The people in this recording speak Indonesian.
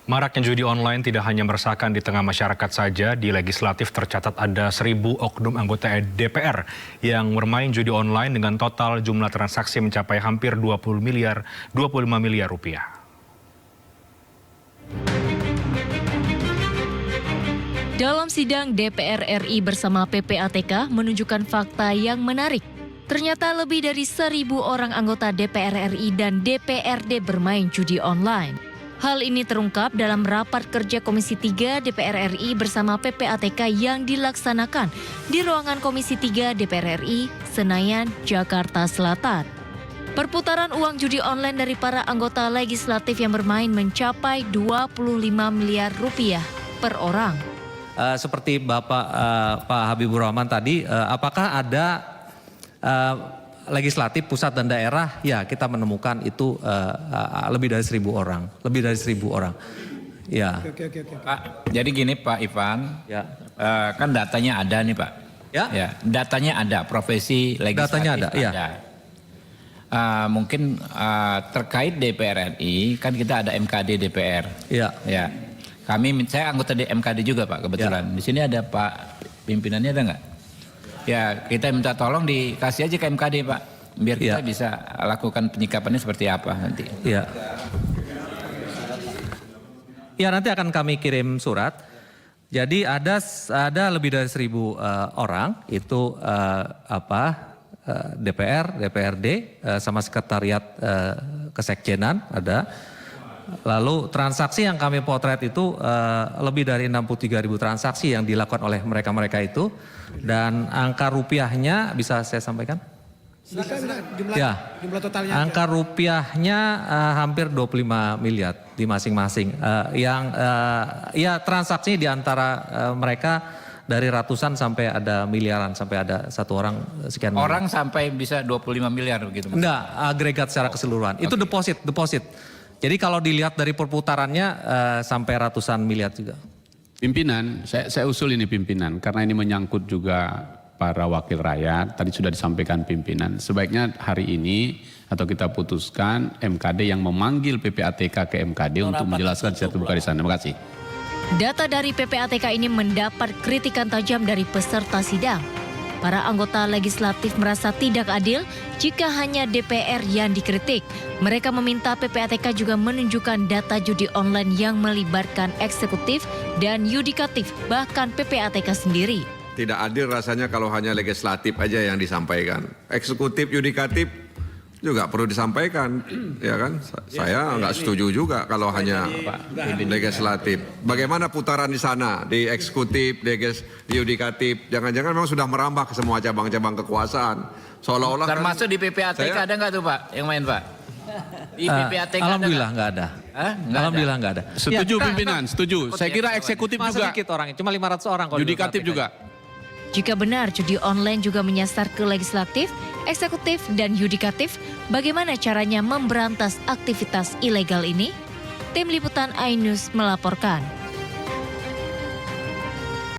Maraknya judi online tidak hanya meresahkan di tengah masyarakat saja, di legislatif tercatat ada 1.000 oknum anggota DPR yang bermain judi online dengan total jumlah transaksi mencapai hampir 25 miliar rupiah. Dalam sidang DPR RI bersama PPATK menunjukkan fakta yang menarik. Ternyata lebih dari 1.000 orang anggota DPR RI dan DPRD bermain judi online. Hal ini terungkap dalam rapat kerja Komisi 3 DPR RI bersama PPATK yang dilaksanakan di ruangan Komisi 3 DPR RI, Senayan, Jakarta Selatan. Perputaran uang judi online dari para anggota legislatif yang bermain mencapai 25 miliar rupiah per orang. Seperti Pak Habibur Rahman tadi, apakah ada legislatif pusat dan daerah? Ya, kita menemukan itu lebih dari 1.000 orang, Ya. Oke. Pak, jadi gini Pak Ivan, Ya. Kan datanya ada nih Pak. Ya, datanya ada, profesi legislatif Datanya ada. Ya. Mungkin terkait DPR RI, kan kita ada MKD DPR. Ya. Ya. Saya anggota MKD juga Pak kebetulan. Di sini ada Pak pimpinannya, ada nggak? Ya, kita minta tolong dikasih aja ke MKD Pak, biar kita bisa lakukan penyikapannya seperti apa nanti. Ya. Ya, nanti akan kami kirim surat. Jadi ada lebih dari 1.000 orang itu DPR, DPRD sama sekretariat kesekjenan ada. Lalu transaksi yang kami potret itu lebih dari 63.000 transaksi yang dilakukan oleh mereka-mereka itu. Dan angka rupiahnya bisa saya sampaikan? Jumlah totalnya. Angka rupiahnya hampir 25 miliar di masing-masing. Ya transaksinya di antara mereka dari ratusan sampai ada miliaran, sampai ada satu orang sekian miliar. Orang sampai bisa 25 miliar begitu? Enggak, agregat secara keseluruhan. Itu deposit. Jadi kalau dilihat dari perputarannya sampai ratusan miliar juga. Pimpinan, saya usul ini pimpinan, karena ini menyangkut juga para wakil rakyat, tadi sudah disampaikan pimpinan. Sebaiknya hari ini atau kita putuskan MKD yang memanggil PPATK ke MKD untuk menjelaskan secara terbuka di sana. Terima kasih. Data dari PPATK ini mendapat kritikan tajam dari peserta sidang. Para anggota legislatif merasa tidak adil jika hanya DPR yang dikritik. Mereka meminta PPATK juga menunjukkan data judi online yang melibatkan eksekutif dan yudikatif, bahkan PPATK sendiri. Tidak adil rasanya kalau hanya legislatif aja yang disampaikan. Eksekutif, yudikatif juga perlu disampaikan, ya kan? Saya nggak setuju juga kalau hanya legislatif. Bagaimana putaran di sana, di eksekutif, di yudikatif? Jangan-jangan memang sudah merambah ke semua cabang-cabang kekuasaan. Seolah-olah termasuk di PPATK ada nggak tuh Pak yang main Pak? Di PPATK Alhamdulillah nggak ada. Alhamdulillah nggak ada. Setuju pimpinan, setuju. Saya kira eksekutif juga. Sedikit orangnya, cuma 500 orang. Yudikatif juga. Jika benar judi online juga menyasar ke legislatif, eksekutif, dan yudikatif, bagaimana caranya memberantas aktivitas ilegal ini? Tim Liputan iNews melaporkan.